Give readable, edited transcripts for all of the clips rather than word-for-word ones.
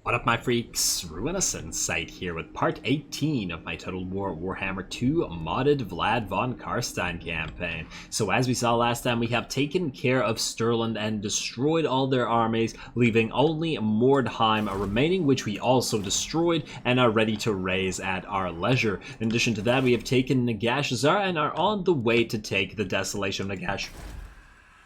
What up, my freaks? Ruinous Insight here with part 18 of my Total Warhammer 2 modded Vlad von Carstein campaign. So as we saw last time, we have taken care of Stirland and destroyed all their armies, leaving only Mordheim remaining, which we also destroyed and are ready to raise at our leisure. In addition to that, we have taken Nagashazar and are on the way to take the Desolation of Nagash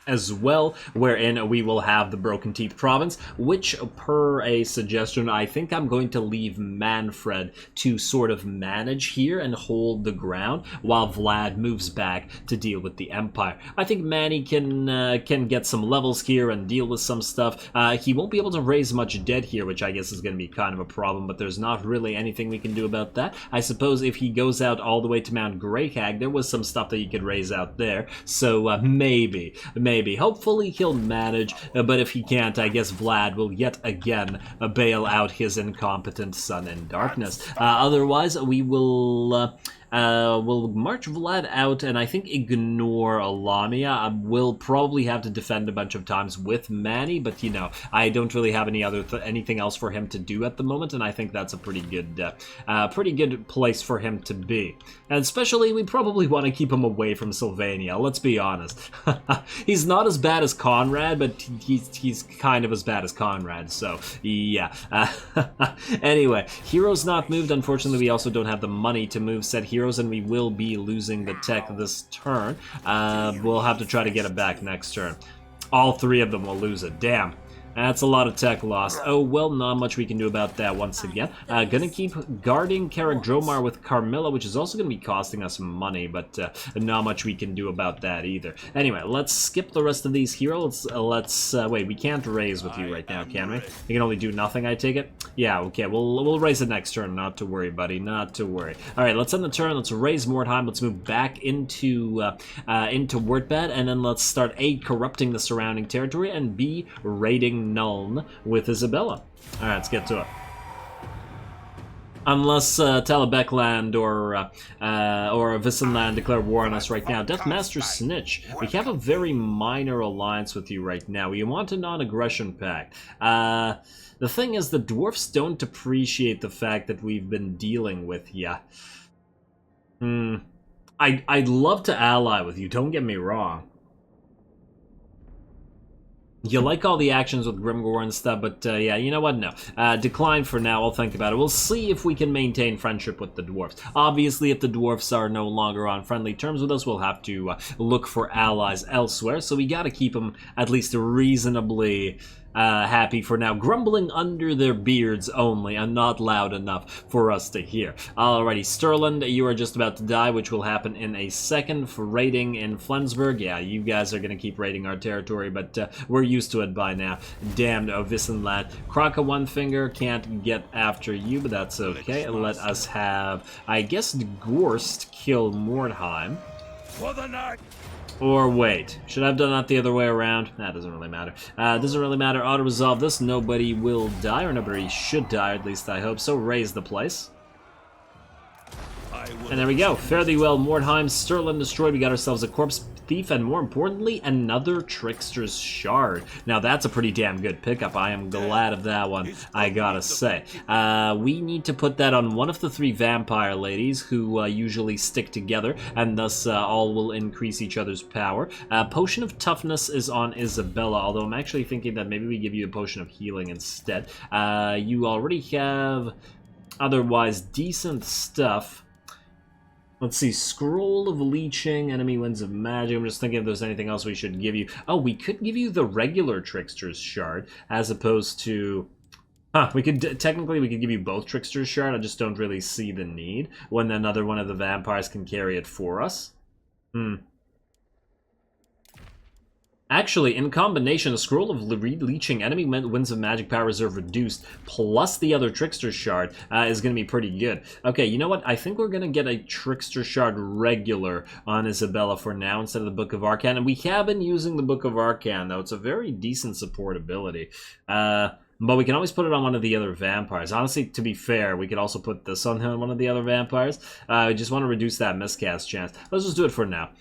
as well, wherein we will have the Broken Teeth province, which, per a suggestion, I think I'm going to leave Manfred to sort of manage here and hold the ground while Vlad moves back to deal with the Empire. I think Manny can get some levels here and deal with some stuff. He won't be able to raise much dead here, which I guess is going to be kind of a problem, but there's not really anything we can do about that. I suppose if he goes out all the way to Mount Gray Hag, there was some stuff that he could raise out there, so maybe. Hopefully he'll manage, but if he can't, I guess Vlad will yet again bail out his incompetent son in darkness. Otherwise, we will we'll march Vlad out and I think ignore Lamia. We'll probably have to defend a bunch of times with Manny, but you know, I don't really have anything else for him to do at the moment, and I think that's a pretty good place for him to be. And especially, we probably want to keep him away from Sylvania. Let's be honest. He's not as bad as Conrad, but he's kind of as bad as Conrad. So yeah. Anyway, heroes not moved. Unfortunately, we also don't have the money to move said heroes, and we will be losing the tech this turn. We'll have to try to get it back next turn. All three of them will lose it. Damn. That's a lot of tech lost. Oh, well, not much we can do about that once again. Gonna keep guarding Karadromar with Carmilla, which is also gonna be costing us money, but not much we can do about that either. Anyway, let's skip the rest of these heroes. Wait, we can't raise with you right now, can we? You can only do nothing, I take it? Yeah, okay, we'll raise it next turn. Not to worry, buddy, not to worry. Alright, let's end the turn. Let's raise Mordheim. Let's move back into Wurtbad, and then let's start A, corrupting the surrounding territory, and B, raiding Nuln with Isabella. Alright, let's get to it. Unless Talabekland or Vissenland declare war on us right now. Deathmaster Snitch, we have a very minor alliance with you right now. We want a non-aggression pact. The thing is, the dwarfs don't appreciate the fact that we've been dealing with ya. I'd love to ally with you, don't get me wrong. You like all the actions with Grimgor and stuff, but yeah, you know what? No. Decline for now, I'll think about it. We'll see if we can maintain friendship with the dwarfs. Obviously, if the dwarfs are no longer on friendly terms with us, we'll have to look for allies elsewhere, so we gotta keep them at least reasonably happy for now, grumbling under their beards only, and not loud enough for us to hear. Alrighty, Stirland, you are just about to die, which will happen in a second for raiding in Flensburg. Yeah, you guys are gonna keep raiding our territory, but we're used to it by now. Damned Vissenland. Kraka One Finger can't get after you, but that's okay. Let us have, I guess, Gorst kill Mordheim. For the night. Or wait, should I have done that the other way around? That doesn't really matter. Doesn't really matter. Auto-resolve this. Nobody will die, or nobody should die, at least I hope so. Raise the place. And there we go. Fare thee well, Mordheim. Stirland destroyed. We got ourselves a corpse thief, and more importantly, another Trickster's Shard. Now that's a pretty damn good pickup. I am glad of that one, I gotta say. We need to put that on one of the three vampire ladies who usually stick together, and thus all will increase each other's power. Potion of Toughness is on Isabella, although I'm actually thinking that maybe we give you a Potion of Healing instead. You already have otherwise decent stuff. Let's see, Scroll of Leeching, Enemy Winds of Magic. I'm just thinking if there's anything else we should give you. Oh, we could give you the regular Trickster's Shard, as opposed to... we could, technically we could give you both Trickster's Shard, I just don't really see the need, when another one of the vampires can carry it for us. Actually, in combination, a Scroll of Leeching, Enemy Winds of Magic Power Reserve reduced, plus the other Trickster Shard, is going to be pretty good. Okay, you know what? I think we're going to get a Trickster Shard regular on Isabella for now, instead of the Book of Arcane. And we have been using the Book of Arcane, though. It's a very decent support ability. But we can always put it on one of the other vampires. Honestly, to be fair, we could also put this on one of the other vampires. I just want to reduce that miscast chance. Let's just do it for now.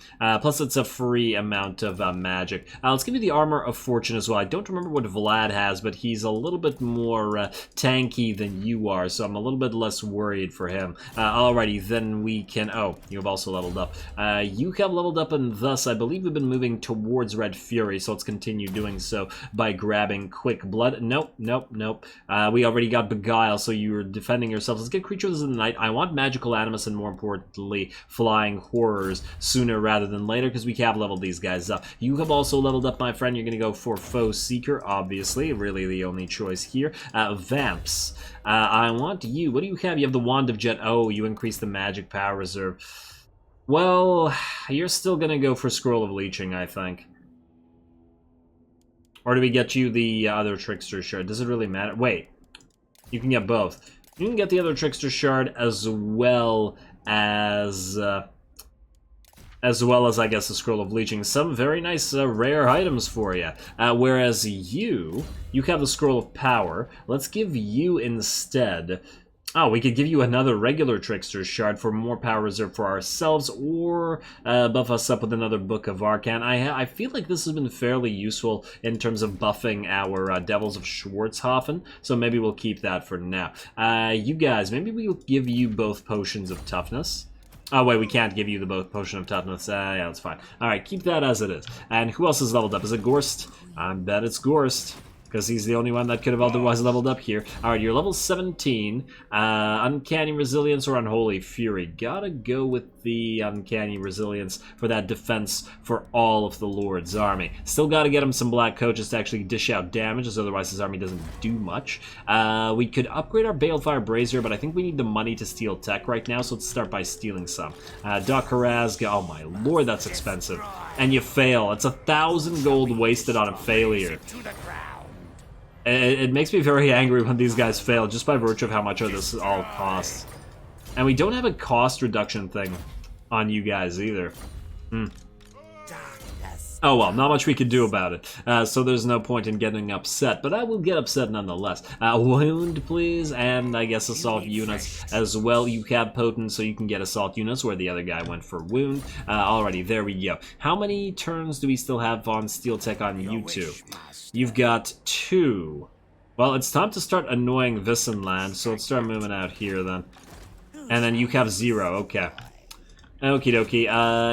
Plus, it's a free amount of magic. Let's give you the Armor of Fortune as well. I don't remember what Vlad has, but he's a little bit more tanky than you are, so I'm a little bit less worried for him. Alrighty, then we can... Oh, you have also leveled up. You have leveled up, and thus, I believe we've been moving towards Red Fury, so let's continue doing so by grabbing Quick Blood. Nope. We already got Beguile, so you're defending yourselves. Let's get Creatures of the Night. I want Magical Animus and, more importantly, Flying Horrors sooner rather than later, because we have leveled these guys up. You have also leveled up, my friend. You're going to go for Foe Seeker, obviously. Really the only choice here. Vamps. I want you. What do you have? You have the Wand of Jet. Oh, you increase the magic power reserve. Well, you're still going to go for Scroll of Leeching, I think. Or do we get you the other Trickster Shard? Does it really matter? Wait. You can get both. You can get the other Trickster Shard as well as I guess, the Scroll of Leeching. Some very nice rare items for you. Whereas you have the Scroll of Power. Let's give you instead... Oh, we could give you another regular Trickster Shard for more power reserve for ourselves, or buff us up with another Book of Arcan. I feel like this has been fairly useful in terms of buffing our Devils of Schwarzhofen, so maybe we'll keep that for now. You guys, maybe we'll give you both Potions of Toughness. Oh, wait, we can't give you the both Potion of Toughness. Yeah, that's fine. Alright, keep that as it is. And who else is leveled up? Is it Gorst? I bet it's Gorst, because he's the only one that could have otherwise leveled up here. Alright, you're level 17. Uncanny Resilience or Unholy Fury? Gotta go with the Uncanny Resilience for that defense for all of the Lord's army. Still gotta get him some black coaches to actually dish out damage, as otherwise his army doesn't do much. We could upgrade our Balefire Brazier, but I think we need the money to steal tech right now, so let's start by stealing some. Doc Harazga, oh my lord, that's expensive. And you fail. It's 1,000 gold wasted on a failure. It makes me very angry when these guys fail, just by virtue of how much of this all costs. And we don't have a cost reduction thing on you guys either. Oh well, not much we can do about it. So there's no point in getting upset, but I will get upset nonetheless. Wound, please, and I guess assault units as well. You have potent, so you can get assault units where the other guy went for wound. Alrighty, there we go. How many turns do we still have on Steel Tech on you two? You've got 2. Well, it's time to start annoying Vissenland, so let's start moving out here then. And then you have 0, okay. Okie dokie.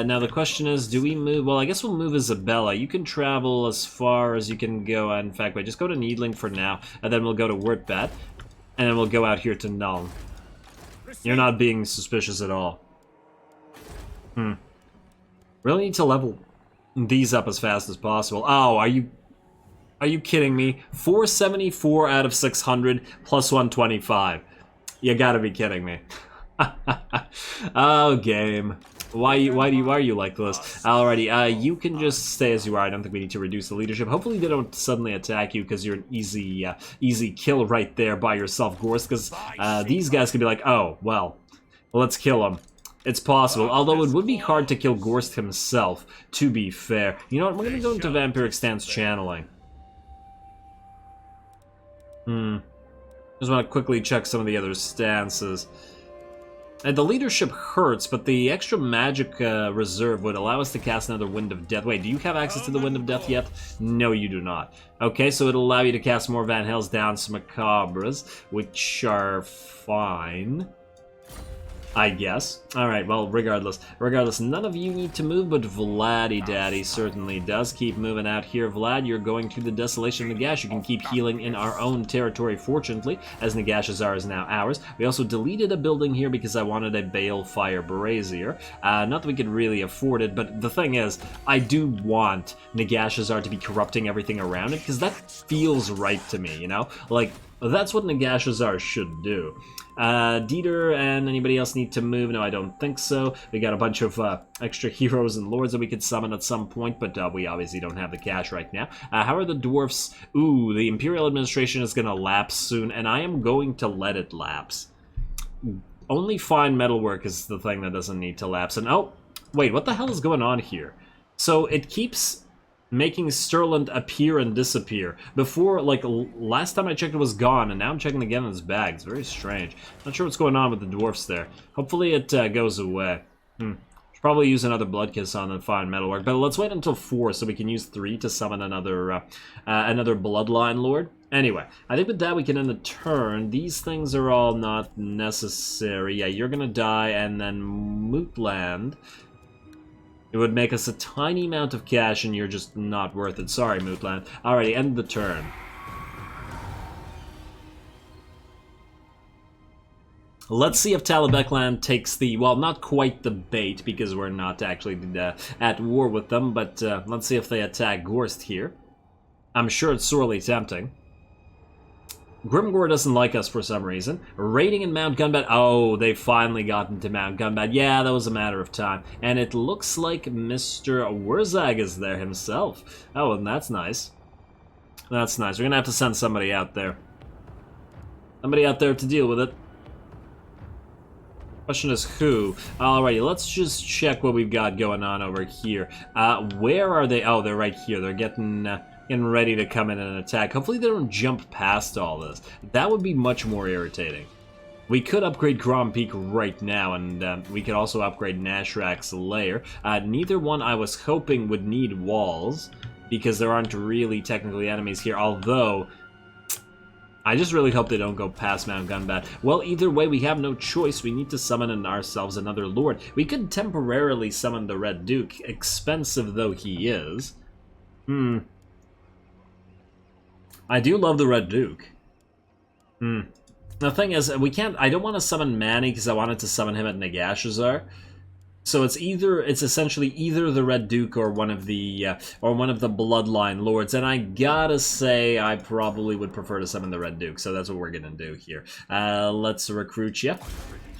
Now the question is, do we move? Well, I guess we'll move Isabella. You can travel as far as you can go. In fact, wait, just go to Needling for now, and then we'll go to Wurtbat, and then we'll go out here to Null. You're not being suspicious at all. Really need to level these up as fast as possible. Oh, are you kidding me? 474 out of 600 plus 125. You gotta be kidding me. Oh, game. Why are you like this? Alrighty, you can just stay as you are. I don't think we need to reduce the leadership. Hopefully they don't suddenly attack you because you're an easy kill right there by yourself, Gorst, because these guys could be like, oh, well, let's kill him. It's possible, although it would be hard to kill Gorst himself, to be fair. You know what, we're gonna go into Vampiric Stance Channeling. Just want to quickly check some of the other stances. And the leadership hurts, but the extra magic reserve would allow us to cast another Wind of Death. Wait, do you have access to the Wind of Death yet? No, you do not. Okay, so it'll allow you to cast more Van Hels's Dance Macabres, which are fine, I guess. Alright, well, regardless, none of you need to move, but Vladdy Daddy certainly does. Keep moving out here, Vlad. You're going to the Desolation of Nagash. You can keep healing in our own territory, fortunately, as Nagashazar is now ours. We also deleted a building here because I wanted a Balefire Brazier. Not that we could really afford it, but the thing is, I do want Nagashazar to be corrupting everything around it, because that feels right to me, you know? Like, that's what Nagashazar should do. Dieter and anybody else need to move? No, I don't think so. We got a bunch of extra heroes and lords that we could summon at some point, but we obviously don't have the cash right now. How are the dwarfs? Ooh, the Imperial Administration is going to lapse soon, and I am going to let it lapse. Only fine metalwork is the thing that doesn't need to lapse. And oh, wait, what the hell is going on here? So it keeps making Sterland appear and disappear. Before, like, last time I checked it was gone, and now I'm checking again in his bag. It's very strange. Not sure what's going on with the dwarfs there. Hopefully it goes away. Should probably use another Blood Kiss on and find Metalwork, but let's wait until 4 so we can use 3 to summon another Bloodline Lord. Anyway, I think with that we can end the turn. These things are all not necessary. Yeah, you're gonna die, and then Mootland. It would make us a tiny amount of cash, and you're just not worth it. Sorry, Mootland. Alrighty, end the turn. Let's see if Talabekland takes the, well, not quite the bait, because we're not actually at war with them, but let's see if they attack Gorst here. I'm sure it's sorely tempting. Grimgor doesn't like us for some reason. Raiding in Mount Gunbat. Oh, they finally got into Mount Gunbat. Yeah, that was a matter of time. And it looks like Mr. Wurzag is there himself. Oh, and that's nice. That's nice. We're gonna have to send somebody out there. Somebody out there to deal with it. Question is who? Alrighty, let's just check what we've got going on over here. Where are they? Oh, they're right here. They're getting ready to come in and attack. Hopefully they don't jump past all this. That would be much more irritating. We could upgrade Grom Peak right now, and we could also upgrade Nashrak's Lair. Neither one I was hoping would need walls, because there aren't really technically enemies here, although I just really hope they don't go past Mount Gunbat. Well, either way, we have no choice. We need to summon ourselves another lord. We could temporarily summon the Red Duke, expensive though he is. I do love the Red Duke. The thing is, we can't. I don't want to summon Manny because I wanted to summon him at Nagashazar. So it's essentially either the Red Duke or one of the Bloodline Lords, and I gotta say I probably would prefer to summon the Red Duke. So that's what we're gonna do here. Let's recruit you.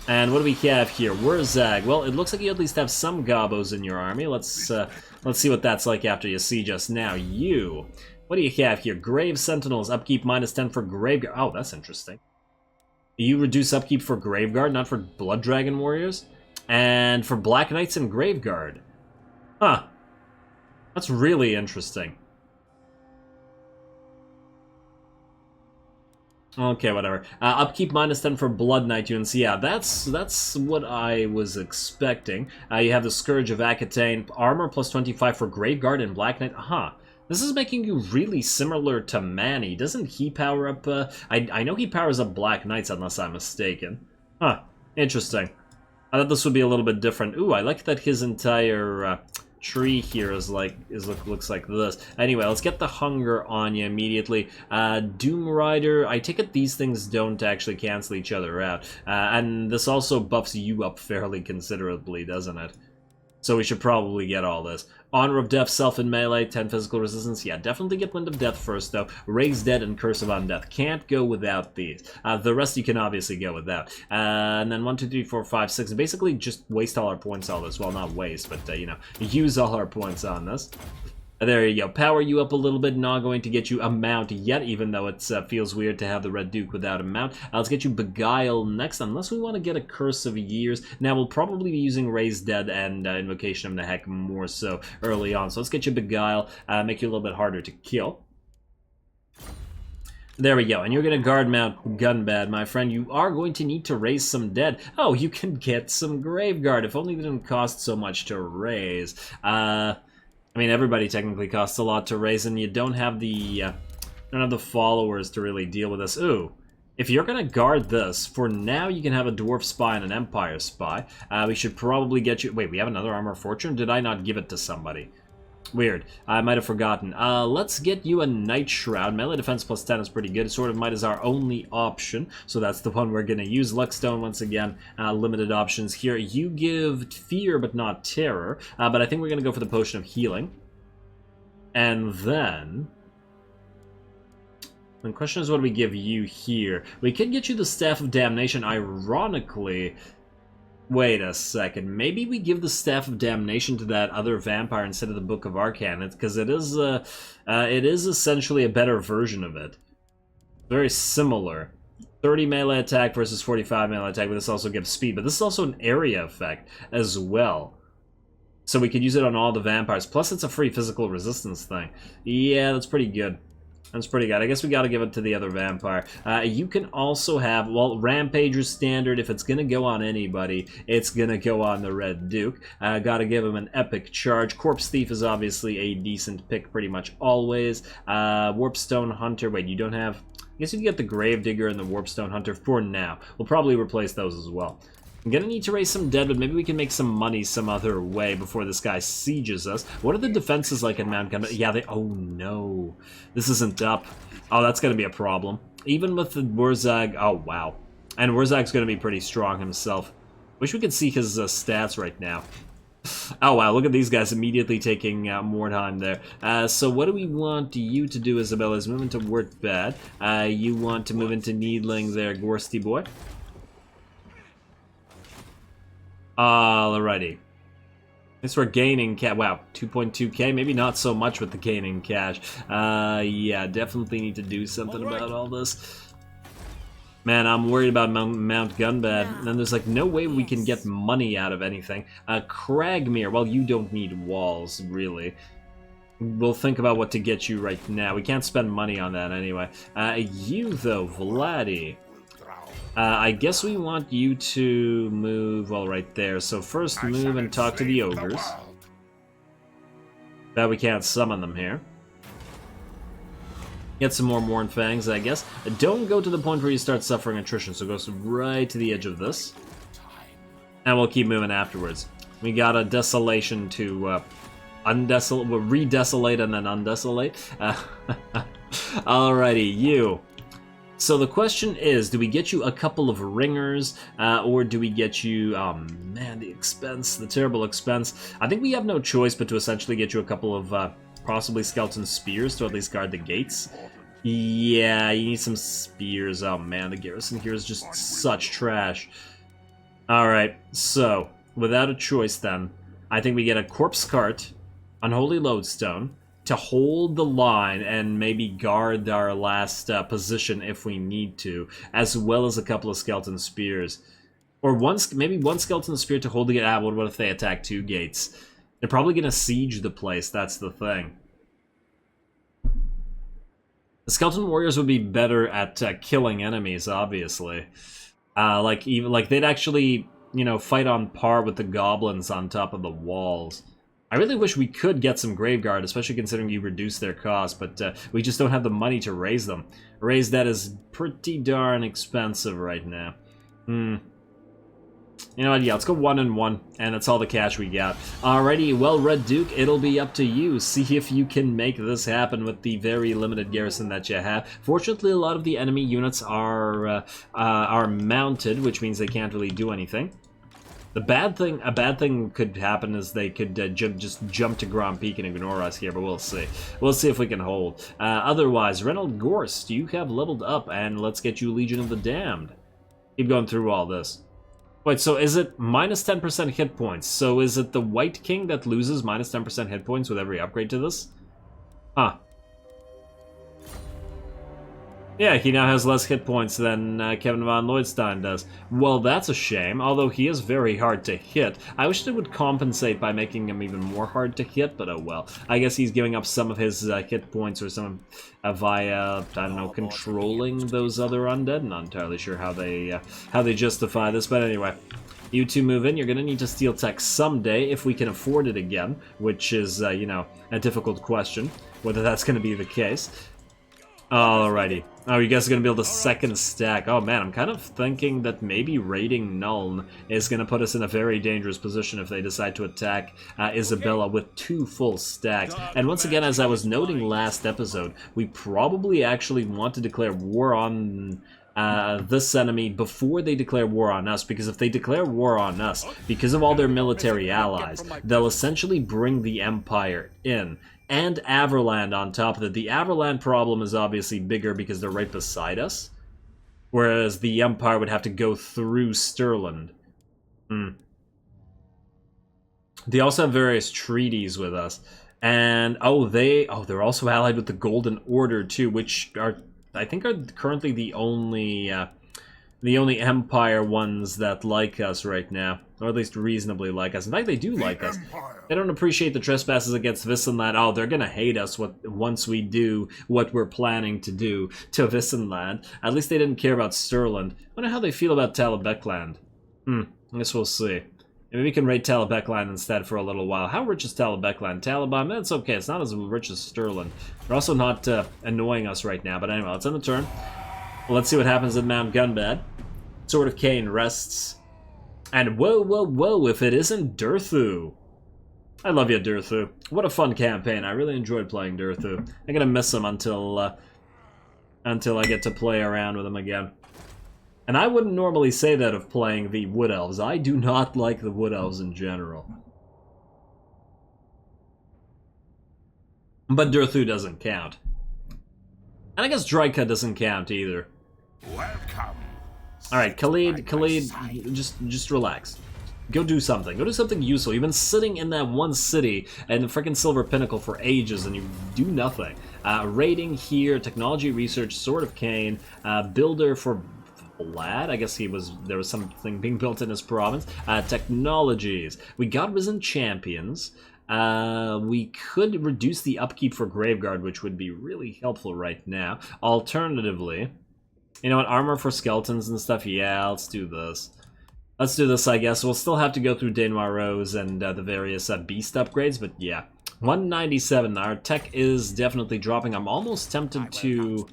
And what do we have here? Wurzag. Well, it looks like you at least have some Gobos in your army. Let's see what that's like after you siege us. Now you. What do you have here? Grave Sentinels, upkeep -10 for Graveguard. Oh, that's interesting. You reduce upkeep for Graveguard, not for Blood Dragon Warriors? And for Black Knights and Graveguard. Huh. That's really interesting. Okay, whatever. Upkeep -10 for Blood Knight units. Yeah, that's what I was expecting. You have the Scourge of Akatane, armor +25 for Graveguard and Black Knight. Huh. This is making you really similar to Manny. Doesn't he power up... I know he powers up Black Knights, unless I'm mistaken. Huh. Interesting. I thought this would be a little bit different. Ooh, I like that his entire tree here looks like this. Anyway, let's get the hunger on you immediately. Doom Rider, I take it these things don't actually cancel each other out. And this also buffs you up fairly considerably, doesn't it? So we should probably get all this. Honor of Death, Self in Melee, 10 physical resistance. Yeah, definitely get Wind of Death first, though. Raise Dead and Curse of Undeath. Can't go without these. The rest you can obviously go without. And then 1, 2, 3, 4, 5, 6. Basically just waste all our points on this. Well, not waste, but, you know, use all our points on this. There you go. Power you up a little bit. Not going to get you a mount yet, even though it feels weird to have the Red Duke without a mount. Let's get you Beguile next, unless we want to get a Curse of Years. Now, we'll probably be using Raise Dead and Invocation of the Heck more so early on. So let's get you Beguile, make you a little bit harder to kill. There we go, and you're going to guard Mount Gunbad, my friend. You are going to need to raise some dead. Oh, you can get some Graveguard, if only it didn't cost so much to raise. I mean, everybody technically costs a lot to raise, and you don't have the followers to really deal with this. Ooh, if you're gonna guard this, for now you can have a Dwarf Spy and an Empire Spy. We should probably get you... Wait, we have another Armor of Fortune? Did I not give it to somebody? Weird. I might have forgotten. Let's get you a Night Shroud. Melee defense +10 is pretty good. Sword of Might is our only option, so that's the one we're going to use. Luckstone, once again, limited options here. You give Fear, but not Terror. But I think we're going to go for the Potion of Healing. And then... the question is, what do we give you here? We could get you the Staff of Damnation. Ironically... Wait a second, maybe we give the Staff of Damnation to that other vampire instead of the Book of Arcana, because it is essentially a better version of it. Very similar. 30 melee attack versus 45 melee attack, but this also gives speed, but this is also an area effect as well. So we could use it on all the vampires. Plus, it's a free physical resistance thing. Yeah, that's pretty good. That's pretty good. I guess we gotta give it to the other vampire. You can also have, well, Rampager's standard. If it's gonna go on anybody, it's gonna go on the Red Duke. Gotta give him an epic charge. Corpse Thief is obviously a decent pick pretty much always. Warpstone Hunter. Wait, you don't have... I guess you can get the Gravedigger and the Warpstone Hunter for now. We'll probably replace those as well. I'm gonna need to raise some dead, but maybe we can make some money some other way before this guy sieges us. What are the defenses like in Mount Gunba? Yeah, they... Oh, no. This isn't up. Oh, that's gonna be a problem. Even with the Wurzag... Oh, wow. And Wurzag's gonna be pretty strong himself. Wish we could see his stats right now. Oh, wow. Look at these guys immediately taking more time there. So what do we want you to do, Isabella? Is move into Wurtbad. You want to move into Needling there, Gorsty boy. Alrighty. At least we're gaining cash. Wow, 2.2k. Maybe not so much with the gaining cash. Yeah, definitely need to do something about all this. Man, I'm worried about Mount Gunbad. And there's like no way we can get money out of anything. Cragmere. Well, you don't need walls, really. We'll think about what to get you right now. We can't spend money on that anyway. You, though, Vladdy. I guess we want you to move, well, right there. So first move and talk to the ogres. Bet we can't summon them here. Get some more Mournfangs, I guess. Don't go to the point where you start suffering attrition, so go right to the edge of this. And we'll keep moving afterwards. We got a Desolation to undesolate, well, redesolate and then undesolate. Alrighty, you. So the question is, do we get you a couple of ringers, or do we get you, oh man, the expense, the terrible expense. I think we have no choice but to essentially get you a couple of possibly skeleton spears to at least guard the gates. Yeah, you need some spears. Oh man, the garrison here is just such trash. Alright, so, without a choice then, I think we get a corpse cart, unholy lodestone, to hold the line and maybe guard our last position if we need to, as well as a couple of skeleton spears. Or maybe one skeleton spear to hold the gate. What if they attack 2 gates? They're probably going to siege the place, that's the thing. The skeleton warriors would be better at killing enemies, obviously. Like they'd actually, you know, fight on par with the goblins on top of the walls. I really wish we could get some Graveguard, especially considering you reduce their cost, but we just don't have the money to raise them. Raise that is pretty darn expensive right now. You know what, yeah, let's go 1 and 1, and that's all the cash we got. Alrighty, well, Red Duke, it'll be up to you. See if you can make this happen with the very limited garrison that you have. Fortunately, a lot of the enemy units are mounted, which means they can't really do anything. A bad thing could happen is they could just jump to Grand Peak and ignore us here, but we'll see. We'll see if we can hold. Otherwise, Reynold Gorst, you have leveled up, and let's get you Legion of the Damned. Keep going through all this. Wait, so is it minus 10% hit points? So is it the White King that loses minus 10% hit points with every upgrade to this? Huh. Yeah, he now has less hit points than Kevin von Lloydstein does. Well, that's a shame, although he is very hard to hit. I wish they would compensate by making him even more hard to hit, but oh well. I guess he's giving up some of his hit points or some via, I don't know, controlling those other undead. Not entirely sure how they justify this, but anyway. You two move in. You're going to need to steal tech someday if we can afford it again, which is, you know, a difficult question, whether that's going to be the case. Alrighty. Oh, you guys are going to build a second stack. Oh man, I'm kind of thinking that maybe raiding Nuln is going to put us in a very dangerous position if they decide to attack Isabella with 2 full stacks. And once again, as I was noting last episode, we probably actually want to declare war on this enemy before they declare war on us, because if they declare war on us, because of all their military allies, they'll essentially bring the Empire in. And Averland on top of it. The Averland problem is obviously bigger because they're right beside us. Whereas the Empire would have to go through Stirland. They also have various treaties with us. And, they're also allied with the Golden Order too, which are, I think, are currently the only the only Empire ones that like us right now. Or at least reasonably like us. In fact, they do like us. They don't appreciate the trespasses against Vissenland. Oh, they're gonna hate us once we do what we're planning to do to Vissenland. At least they didn't care about Stirland. I wonder how they feel about Talabecland. I guess we'll see. Maybe we can raid Talabecland instead for a little while. How rich is Talabecland? Taliban? It's okay. It's not as rich as Stirland. They're also not annoying us right now. But anyway, let's end the turn. Well, let's see what happens at Mount Gunbad. Sword of Cain rests. And whoa, whoa, whoa, if it isn't Durthu. I love you, Durthu. What a fun campaign. I really enjoyed playing Durthu. I'm gonna miss him until I get to play around with him again. And I wouldn't normally say that of playing the Wood Elves. I do not like the Wood Elves in general. But Durthu doesn't count. And I guess Dryka doesn't count either. Welcome. Alright, Khalid, just relax. Go do something. Go do something useful. You've been sitting in that one city and the frickin' Silver Pinnacle for ages and you do nothing. Raiding here, technology research, Sword of Cain, builder for Vlad. I guess there was something being built in his province. Technologies. We got Risen Champions. We could reduce the upkeep for Graveguard, which would be really helpful right now. Alternatively, you know what, armor for skeletons and stuff? Yeah, let's do this. Let's do this, I guess. We'll still have to go through Danois Rose and the various beast upgrades, but yeah. 197. Our tech is definitely dropping. I'm almost tempted to...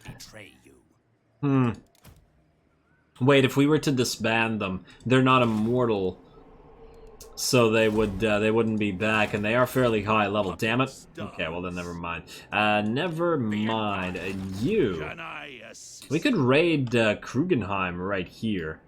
Wait, if we were to disband them, they're not immortal, so they wouldn't be back, and they are fairly high level. Damn it. Okay, well then never mind. Never mind. We could raid Krugenheim right here.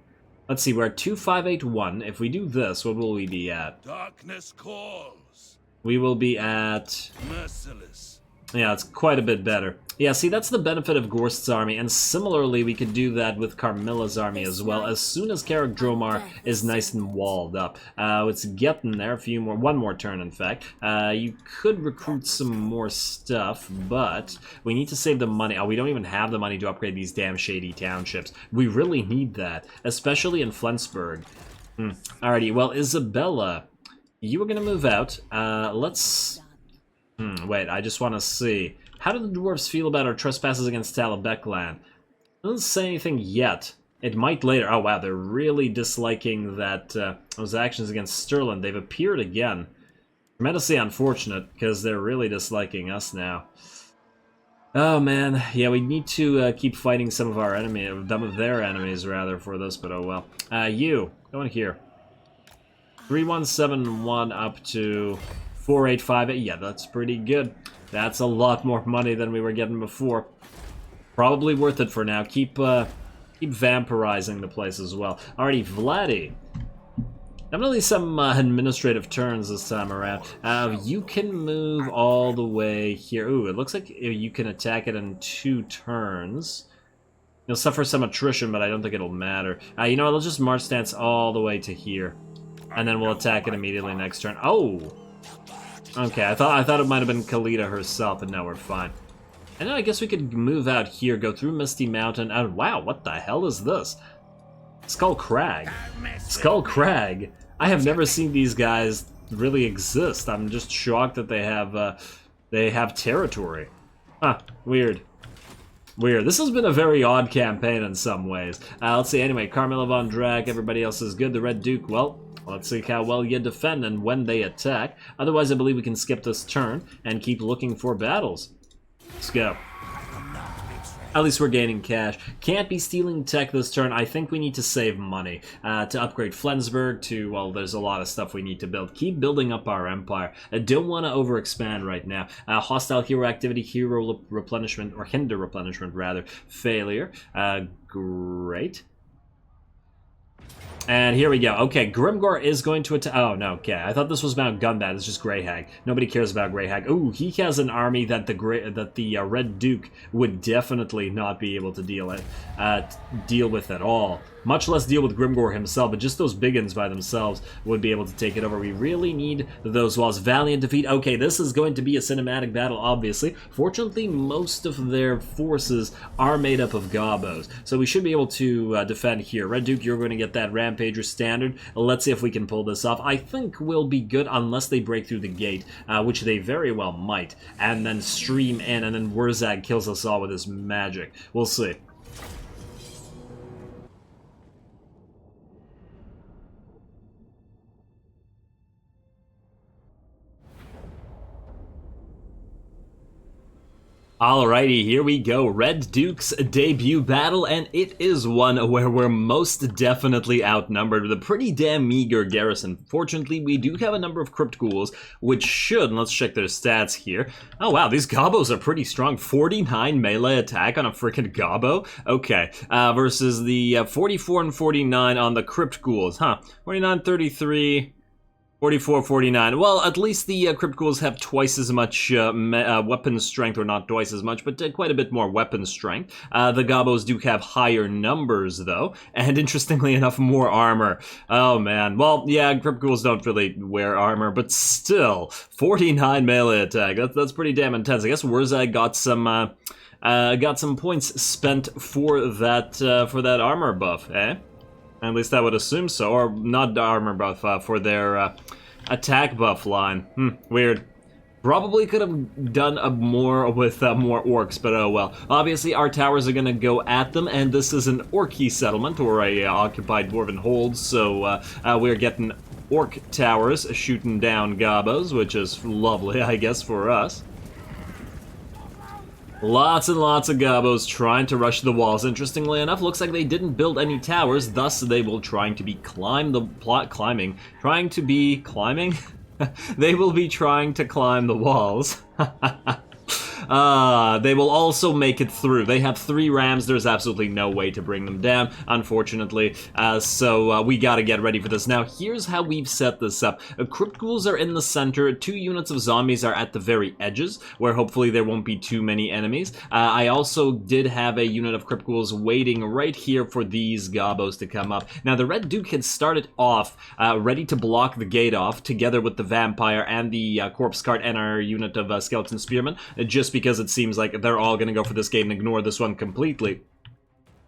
Let's see, we're at 2581. If we do this, what will we be at? Darkness calls. We will be at... Merciless. Yeah, it's quite a bit better. Yeah, see, that's the benefit of Gorst's army, and similarly, we could do that with Carmilla's army as well, as soon as Karak Dromar is nice and walled up. It's getting there, one more turn, in fact. You could recruit some more stuff, but we need to save the money. Oh, we don't even have the money to upgrade these damn shady townships. We really need that, especially in Flensburg. Alrighty, well, Isabella, you are going to move out. Let's... wait, I just want to see. How do the dwarves feel about our trespasses against Talabecland? Doesn't say anything yet. It might later. Oh wow, they're really disliking that those actions against Stirland. They've appeared again. Tremendously unfortunate, because they're really disliking us now. Oh man, yeah, we need to keep fighting some of their enemies rather for this, but oh well. You, go in here. 3171 up to 4858. Yeah, that's pretty good. That's a lot more money than we were getting before. Probably worth it for now. Keep vampirizing the place as well. Alrighty, Vladdy. Definitely some administrative turns this time around. You can move all the way here. Ooh, it looks like you can attack it in 2 turns. You'll suffer some attrition, but I don't think it'll matter. You know what, let's just march stance all the way to here. And then we'll attack it immediately next turn. Oh! Okay, I thought it might have been Kalita herself, but no, we're fine. And then I guess we could move out here, go through Misty Mountain, and wow, what the hell is this? Skull Crag. Skull Crag? I have never seen these guys really exist. I'm just shocked that they have territory. Huh, weird. Weird. This has been a very odd campaign in some ways. Let's see, anyway, Carmilla von Drac, everybody else is good. The Red Duke, well... Let's see how well you defend and when they attack. Otherwise, I believe we can skip this turn and keep looking for battles. Let's go. At least we're gaining cash. Can't be stealing tech this turn. I think we need to save money to upgrade Flensburg to, well, there's a lot of stuff we need to build. Keep building up our empire. I don't want to overexpand right now. Hostile hero activity, hero replenishment, or hinder replenishment, rather. Failure. Great. And here we go. Okay, Grimgor is going to attack. Oh, no, okay. I thought this was Mount Gunbad. It's just Gray Hag. Nobody cares about Gray Hag. Ooh, he has an army that the Red Duke would definitely not be able to deal with at all. much less deal with Grimgor himself, but just those big uns by themselves would be able to take it over. We really need those walls. Valiant defeat. Okay, this is going to be a cinematic battle, obviously. Fortunately, most of their forces are made up of Gobos, so we should be able to defend here. Red Duke, you're going to get that Rampager standard. Let's see if we can pull this off. I think we'll be good unless they break through the gate, which they very well might, and then stream in, and then Wurzag kills us all with his magic. We'll see. Alrighty, here we go. Red Duke's debut battle, and it is one where we're most definitely outnumbered with a pretty damn meager garrison. Fortunately, we do have a number of Crypt Ghouls, which should, let's check their stats here. Oh wow, these Gobos are pretty strong. 49 melee attack on a freaking Gobbo? Okay, versus the 44 and 49 on the Crypt Ghouls, huh? 49, 33... 44, 49. Well, at least the Crypt Ghouls have twice as much weapon strength, or not twice as much, but quite a bit more weapon strength. The Gobos do have higher numbers, though, and interestingly enough, more armor. Oh, man. Well, yeah, Crypt Ghouls don't really wear armor, but still, 49 melee attack. That's pretty damn intense. I guess Wurzag got some points spent for that armor buff, eh? At least I would assume so, or not the armor buff, for their attack buff line. Weird. Probably could have done more with more orcs, but oh well. Obviously, our towers are going to go at them, and this is an orky settlement, or a occupied dwarven hold, so we're getting orc towers shooting down Gobos, which is lovely, I guess, for us. Lots and lots of Gobos trying to rush the walls. Interestingly enough, looks like they didn't build any towers, thus they will trying to be climbing? They will be trying to climb the walls. They will also make it through. They have 3 rams. There's absolutely no way to bring them down, unfortunately. So we gotta get ready for this. Now, here's how we've set this up. Crypt Ghouls are in the center. 2 units of zombies are at the very edges, where hopefully there won't be too many enemies. I also did have a unit of Crypt Ghouls waiting right here for these Gobos to come up. Now, the Red Duke had started off ready to block the gate off, together with the Vampire and the Corpse Cart and our unit of Skeleton Spearmen, just because it seems like they're all going to go for this gate and ignore this one completely.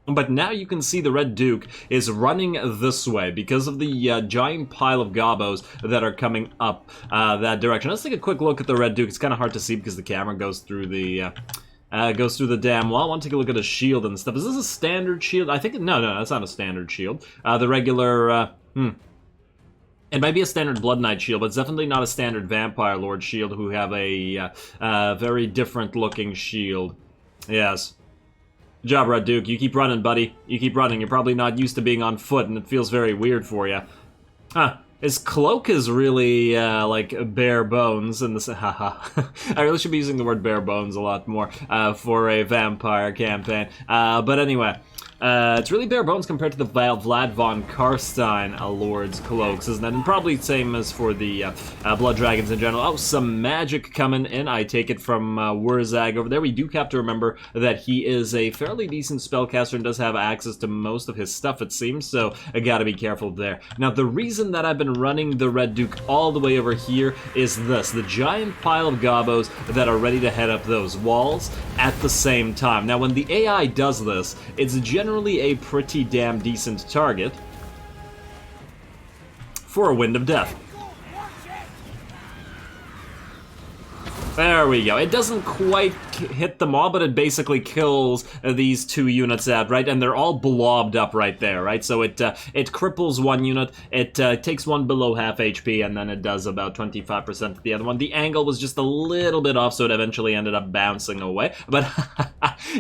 But now you can see the Red Duke is running this way because of the giant pile of Gobos that are coming up that direction. Let's take a quick look at the Red Duke. It's kind of hard to see because the camera goes through the damn wall. I want to take a look at his shield and stuff. Is this a standard shield? I think no, that's not a standard shield. The regular it might be a standard Blood Knight shield, but it's definitely not a standard Vampire Lord shield, who have a very different looking shield. Yes. Good job, Red Duke. You keep running, buddy. You keep running. You're probably not used to being on foot, and it feels very weird for you. Huh. His cloak is really, like, bare bones, and this, haha. I really should be using the word bare bones a lot more, for a vampire campaign. But anyway. It's really bare bones compared to the Vlad von Carstein Lord's cloaks, isn't it? And probably same as for the Blood Dragons in general. Oh, some magic coming in. I take it from Wurzag over there. We do have to remember that he is a fairly decent spellcaster and does have access to most of his stuff, it seems, so I gotta be careful there. Now, the reason that I've been running the Red Duke all the way over here is this. The giant pile of Gobos that are ready to head up those walls at the same time. Now, when the AI does this, it's generally a pretty damn decent target for a Wind of Death. There we go. It doesn't quite hit them all, but it basically kills these 2 units out, right? And they're all blobbed up right there, right? So it cripples one unit, it takes one below half HP, and then it does about 25% to the other one. The angle was just a little bit off, so it eventually ended up bouncing away, but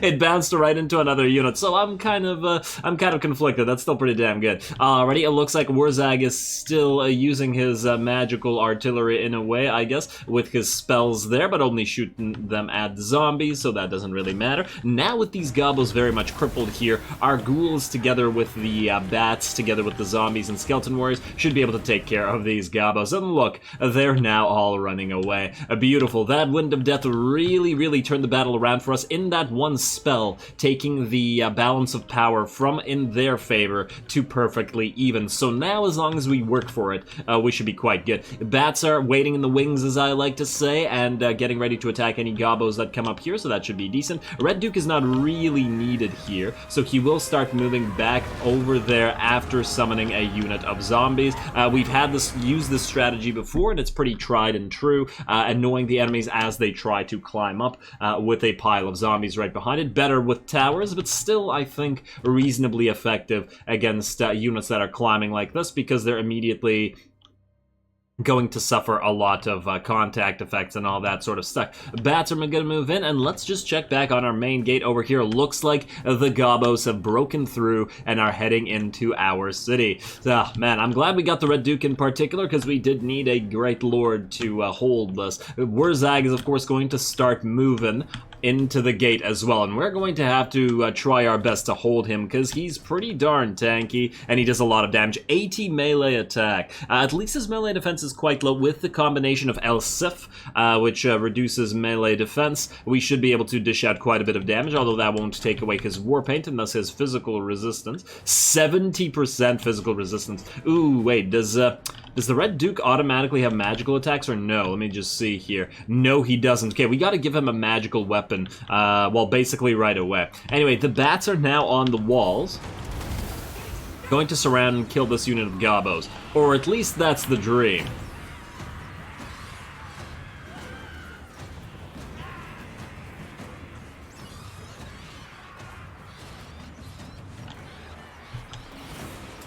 it bounced right into another unit, so I'm kind of conflicted. That's still pretty damn good. Alrighty, it looks like Wurzag is still using his magical artillery in a way, I guess, with his spells there, but only shooting them at zombies. zombies, so that doesn't really matter. Now with these gobos very much crippled here, our ghouls together with the bats, together with the zombies and skeleton warriors, should be able to take care of these gobos. And look, they're now all running away. Beautiful. That Wind of Death really turned the battle around for us in that one spell, taking the balance of power from in their favor to perfectly even. So now, as long as we work for it, we should be quite good. Bats are waiting in the wings, as I like to say, and getting ready to attack any gobos that come up here, so that should be decent. Red Duke is not really needed here, so he will start moving back over there after summoning a unit of zombies. We've had this used this strategy before, and it's pretty tried and true, annoying the enemies as they try to climb up with a pile of zombies right behind it. Better with towers, but still, I think, reasonably effective against units that are climbing like this, because they're immediately going to suffer a lot of contact effects and all that sort of stuff. Bats are going to move in, and let's just check back on our main gate over here. Looks like the gobos have broken through and are heading into our city. Man, I'm glad we got the Red Duke in particular, because we did need a great lord to hold this. Wurzag is, of course, going to start moving into the gate as well, and we're going to have to try our best to hold him, because he's pretty darn tanky and he does a lot of damage. 80 melee attack. At least his melee defense is quite low. With the combination of El Sif, which reduces melee defense, we should be able to dish out quite a bit of damage, although that won't take away his war paint and thus his physical resistance. 70% physical resistance. Ooh, wait, does the Red Duke automatically have magical attacks or no? Let me just see here. No, he doesn't. Okay, we gotta give him a magical weapon, well, basically right away. Anyway, the bats are now on the walls, going to surround and kill this unit of gobos. Or at least that's the dream.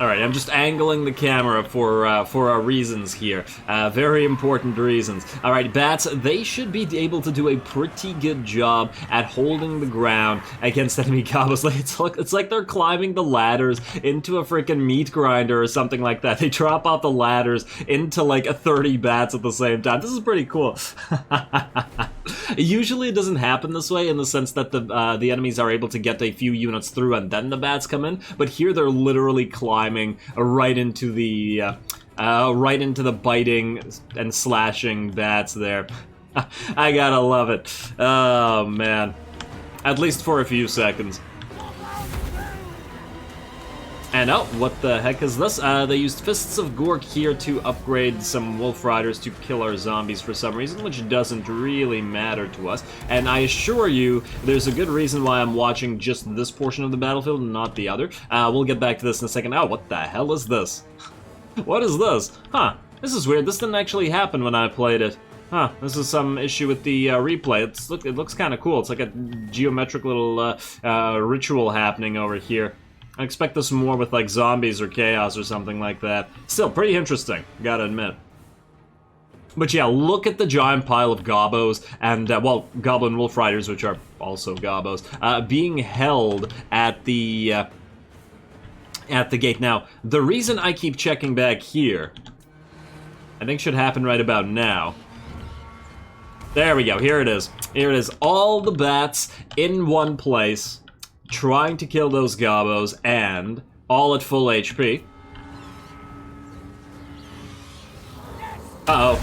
Alright, I'm just angling the camera for our reasons here. Very important reasons. Alright, bats, they should be able to do a pretty good job at holding the ground against enemy gobos. It's like they're climbing the ladders into a freaking meat grinder or something like that. They drop off the ladders into like 30 bats at the same time. This is pretty cool. Usually it doesn't happen this way, in the sense that the enemies are able to get a few units through and then the bats come in, but here they're literally climbing right into the biting and slashing bats there. I gotta love it. Oh man, at least for a few seconds. And oh, what the heck is this? They used Fists of Gork here to upgrade some Wolf Riders to kill our zombies for some reason, which doesn't really matter to us. And I assure you, there's a good reason why I'm watching just this portion of the battlefield and not the other. We'll get back to this in a second. Oh, what the hell is this? What is this? Huh, this is weird. This didn't actually happen when I played it. Huh, this is some issue with the replay. It looks kind of cool. It's like a geometric little ritual happening over here. I expect this more with like zombies or chaos or something like that. Still, pretty interesting, gotta admit. But yeah, look at the giant pile of gobos and, well, goblin wolf riders, which are also gobos, being held at the gate. Now, the reason I keep checking back here, I think should happen right about now. There we go, here it is. Here it is, all the bats in one place, trying to kill those gobos, and all at full HP. Uh-oh.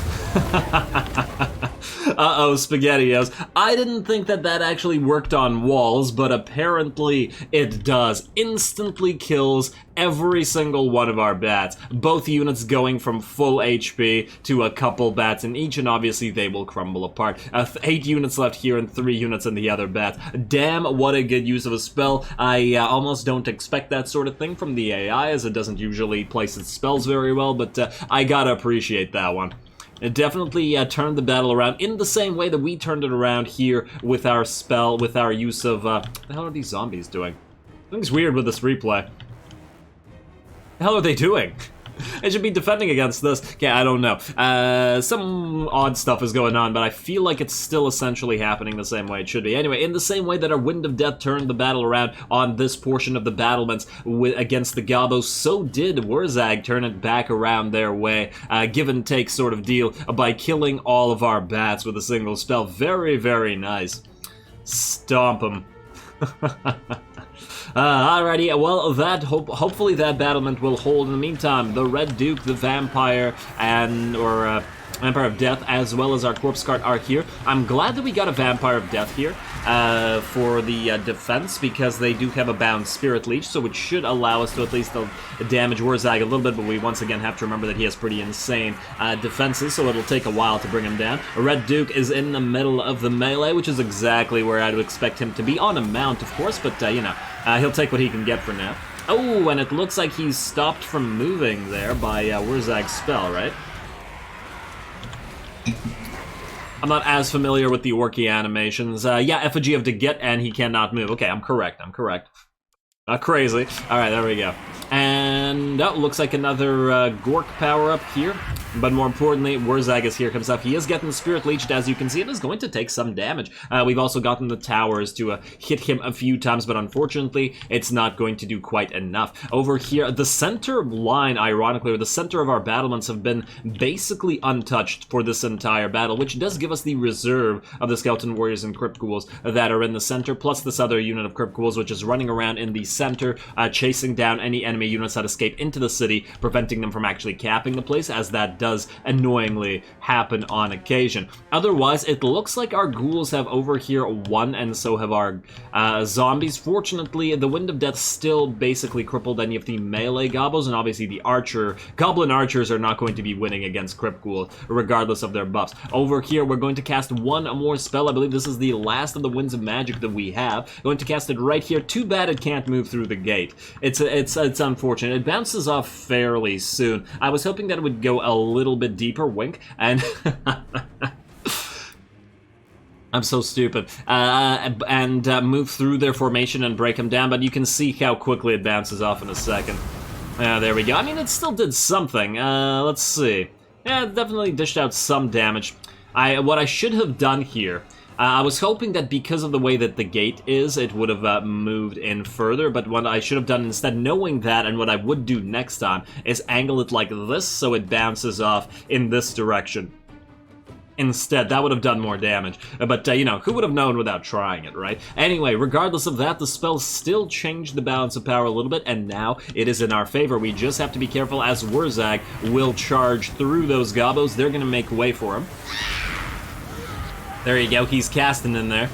Uh-oh, SpaghettiOs. I didn't think that actually worked on walls, but apparently it does. Instantly kills every single one of our bats. Both units going from full HP to a couple bats in each, and obviously they will crumble apart. 8 units left here and 3 units in the other bats. Damn, what a good use of a spell. I almost don't expect that sort of thing from the AI, as it doesn't usually place its spells very well, but I gotta appreciate that one. It definitely turned the battle around in the same way that we turned it around here with our spell, with our use of, what the hell are these zombies doing? Something's weird with this replay. The hell are they doing? I should be defending against this. Yeah, I don't know. Some odd stuff is going on, but I feel like it's still essentially happening the same way it should be. Anyway, in the same way that our Wind of Death turned the battle around on this portion of the battlements against the Gobos, so did Wurzag turn it back around their way. Give and take sort of deal by killing all of our bats with a single spell. Very, very nice. Stomp him. Alrighty, well, hopefully that battlement will hold. In the meantime, the Red Duke, the Vampire, Vampire of Death, as well as our Corpse Guard are here. I'm glad that we got a Vampire of Death here for the defense, because they do have a bound Spirit Leech, so it should allow us to at least damage Wurzag a little bit, but we once again have to remember that he has pretty insane defenses, so it'll take a while to bring him down. Red Duke is in the middle of the melee, which is exactly where I'd expect him to be, on a mount, of course, but, he'll take what he can get for now. Oh, and it looks like he's stopped from moving there by Wurzag's spell, right? I'm not as familiar with the Orky animations. Yeah, effigy of Deget, and he cannot move. Okay, I'm correct. Not crazy. Alright, there we go. And, looks like another Gork power-up here. But more importantly, Wurzag is here, comes up. He is getting Spirit Leeched, as you can see. It is going to take some damage. We've also gotten the towers to hit him a few times, but unfortunately, it's not going to do quite enough. Over here, the center line, ironically, or the center of our battlements have been basically untouched for this entire battle, which does give us the reserve of the Skeleton Warriors and Crypt Ghouls that are in the center, plus this other unit of Crypt Ghouls, which is running around in the center, chasing down any enemy units that escape into the city, preventing them from actually capping the place, as that does annoyingly happen on occasion. Otherwise, it looks like our ghouls have over here won, and so have our zombies. Fortunately, the Wind of Death still basically crippled any of the melee gobos, and obviously the goblin archers are not going to be winning against Crypt Ghouls, regardless of their buffs. Over here, we're going to cast one more spell. I believe this is the last of the Winds of Magic that we have. Going to cast it right here. Too bad it can't move through the gate. It's unfortunate. It bounces off fairly soon. I was hoping that it would go a little bit deeper, wink, and I'm so stupid, and move through their formation and break them down, but you can see how quickly it bounces off in a second. There we go. I mean, it still did something. Let's see. Yeah, it definitely dished out some damage. What I should have done here, I was hoping that because of the way that the gate is, it would have moved in further, but what I should have done instead, knowing that, and what I would do next time, is angle it like this so it bounces off in this direction. Instead, that would have done more damage. But, who would have known without trying it, right? Anyway, regardless of that, the spell still changed the balance of power a little bit, and now it is in our favor. We just have to be careful, as Wurzag will charge through those gobos. They're going to make way for him. There you go, he's casting in there.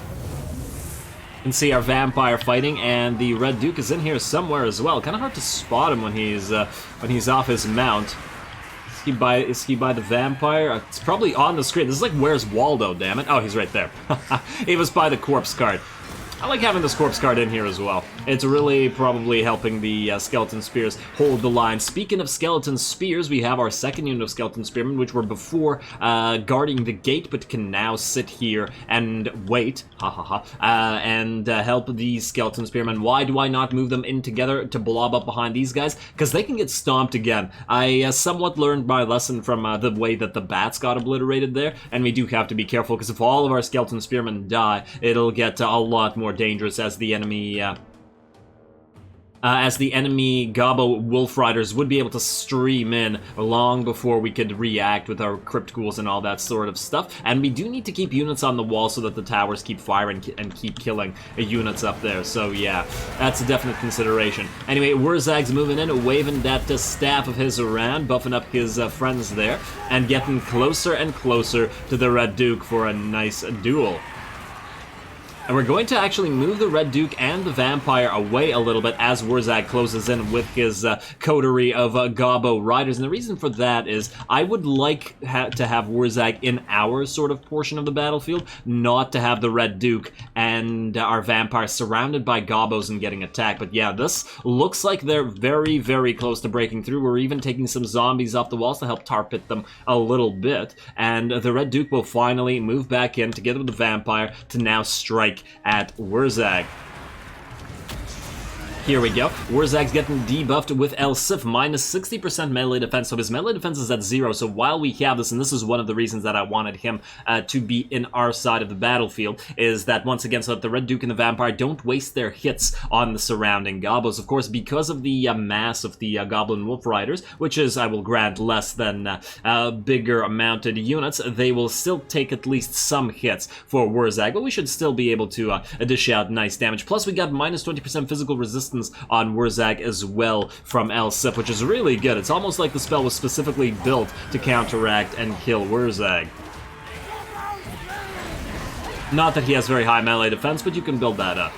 You can see our Vampire fighting, and the Red Duke is in here somewhere as well. Kind of hard to spot him when he's off his mount. Is he by the Vampire? It's probably on the screen. This is like, where's Waldo, damn it? Oh, he's right there. He was by the Corpse Guard. I like having this Corpse Guard in here as well. It's really probably helping the Skeleton Spears hold the line. Speaking of Skeleton Spears, we have our second unit of Skeleton Spearmen, which were before guarding the gate, but can now sit here and wait, and help these Skeleton Spearmen. Why do I not move them in together to blob up behind these guys? Because they can get stomped again. I somewhat learned my lesson from the way that the bats got obliterated there, and we do have to be careful, because if all of our Skeleton Spearmen die, it'll get a lot more dangerous as the enemy Gobbo Wolf Riders would be able to stream in long before we could react with our Crypt Ghouls and all that sort of stuff. And we do need to keep units on the wall so that the towers keep firing and keep killing units up there. So yeah, that's a definite consideration. Anyway, Wurzag's moving in, waving that staff of his around, buffing up his friends there, and getting closer and closer to the Red Duke for a nice duel. And we're going to actually move the Red Duke and the Vampire away a little bit as Wurzag closes in with his coterie of Gobbo Riders. And the reason for that is I would like to have Wurzag in our sort of portion of the battlefield, not to have the Red Duke and our Vampire surrounded by Gobbos and getting attacked. But yeah, this looks like they're very, very close to breaking through. We're even taking some zombies off the walls to help tar pit them a little bit. And the Red Duke will finally move back in together with the Vampire to now strike at Wurzag. Here we go. Wurzag's getting debuffed with El Sif, minus 60% melee defense, so his melee defense is at 0, so while we have this, and this is one of the reasons that I wanted him to be in our side of the battlefield, is that once again, so that the Red Duke and the Vampire don't waste their hits on the surrounding gobos. Of course, because of the mass of the Goblin Wolf Riders, which is, I will grant, less than bigger mounted units, they will still take at least some hits for Wurzag, but we should still be able to dish out nice damage. Plus, we got minus 20% physical resistance on Wurzag as well from El Sif, which is really good. It's almost like the spell was specifically built to counteract and kill Wurzag. Not that he has very high melee defense, but you can build that up.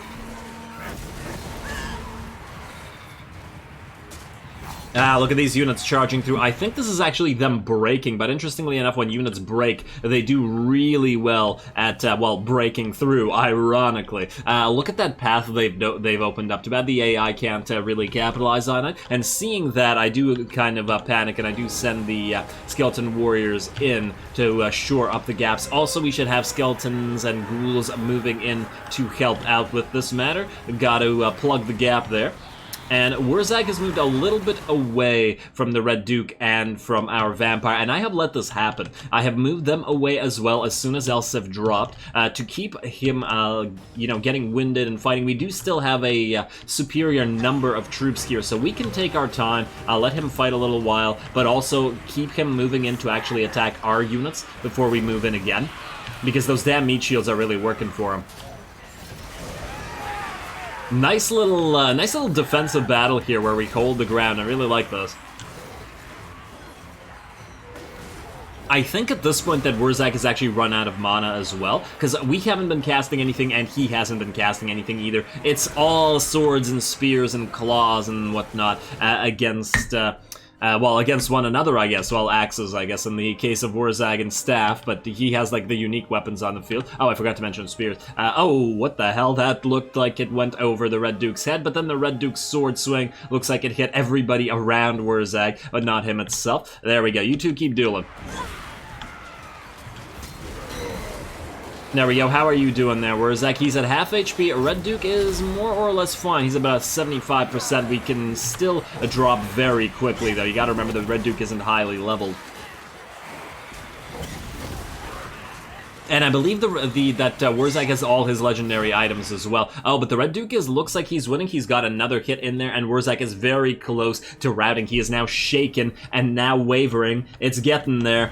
Ah, look at these units charging through. I think this is actually them breaking, but interestingly enough, when units break, they do really well at, well, breaking through, ironically. Look at that path they've opened up. Too bad the AI can't really capitalize on it. And seeing that, I do kind of panic, and I do send the skeleton warriors in to shore up the gaps. Also, we should have skeletons and ghouls moving in to help out with this matter. Got to plug the gap there. And Wurzag has moved a little bit away from the Red Duke and from our Vampire, and I have let this happen. I have moved them away as well as soon as El Sif dropped to keep him, you know, getting winded and fighting. We do still have a superior number of troops here, so we can take our time, let him fight a little while, but also keep him moving in to actually attack our units before we move in again, because those damn meat shields are really working for him. Nice little defensive battle here where we hold the ground. I really like this. I think at this point that Wurzag has actually run out of mana as well, because we haven't been casting anything and he hasn't been casting anything either. It's all swords and spears and claws and whatnot against... well, against one another, I guess. Well, axes, I guess, in the case of Wurzag and staff, but he has, like, the unique weapons on the field. Oh, I forgot to mention spears. Oh, what the hell? That looked like it went over the Red Duke's head, but then the Red Duke's sword swing looks like it hit everybody around Wurzag, but not him itself. There we go. You two keep dueling. There we go. How are you doing there, Wurzag? He's at half HP. Red Duke is more or less fine. He's about 75%. We can still drop very quickly, though. You gotta remember the Red Duke isn't highly leveled. And I believe that Wurzag has all his legendary items as well. Oh, but the Red Duke looks like he's winning. He's got another hit in there, and Wurzag is very close to routing. He is now shaken and now wavering. It's getting there.